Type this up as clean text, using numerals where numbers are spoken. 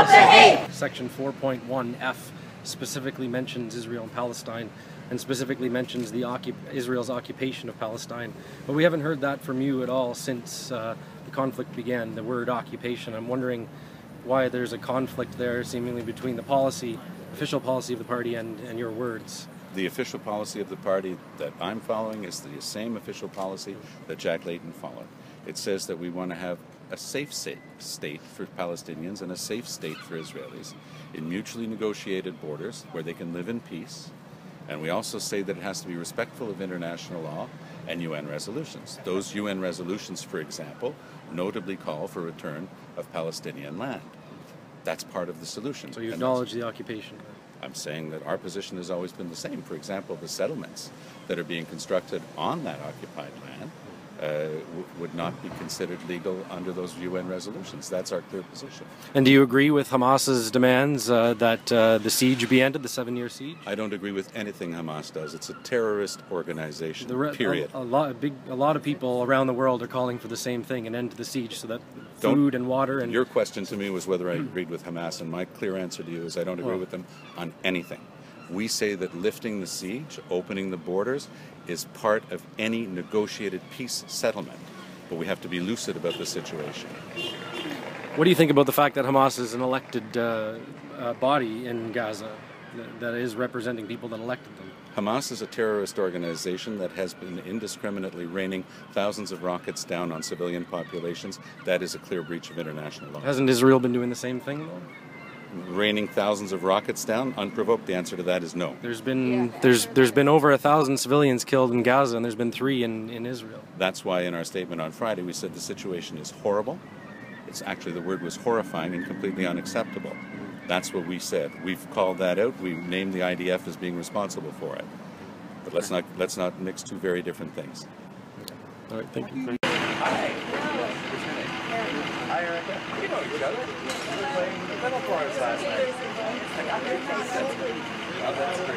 Stop the hate! Section 4.1F specifically mentions Israel and Palestine, and specifically mentions Israel's occupation of Palestine. But we haven't heard that from you at all since the conflict began, the word occupation. I'm wondering why there's a conflict there seemingly between the official policy of the party and your words. The official policy of the party that I'm following is the same official policy that Jack Layton followed. It says that we want to have a safe state for Palestinians and a safe state for Israelis in mutually negotiated borders where they can live in peace. And we also say that it has to be respectful of international law and UN resolutions. Those UN resolutions, for example, notably call for return of Palestinian land. That's part of the solution. So you acknowledge the occupation? I'm saying that our position has always been the same. For example, the settlements that are being constructed on that occupied land would not be considered legal under those UN resolutions. That's our clear position. And do you agree with Hamas's demands that the siege be ended, the 7-year siege? I don't agree with anything Hamas does. It's a terrorist organization, period. A lot of people around the world are calling for the same thing, an end to the siege, so that food and water and... Your question to me was whether I agreed with Hamas, and my clear answer to you is I don't agree with them on anything. We say that lifting the siege, opening the borders, is part of any negotiated peace settlement. But we have to be lucid about the situation. What do you think about the fact that Hamas is an elected body in Gaza that is representing people that elected them? Hamas is a terrorist organization that has been indiscriminately raining thousands of rockets down on civilian populations. That is a clear breach of international law. Hasn't Israel been doing the same thing, though? Raining thousands of rockets down unprovoked? The answer to that is no. There's been over 1,000 civilians killed in Gaza, and there's been 3 in Israel. That's why in our statement on Friday we said the situation is horrible. It's actually, the word was horrifying and completely unacceptable. That's what we said. We've called that out. We named the IDF as being responsible for it. But let's not mix two very different things. All right, thank you. Hi. We know each other. We were playing the fiddle chorus last night. Oh, that's great.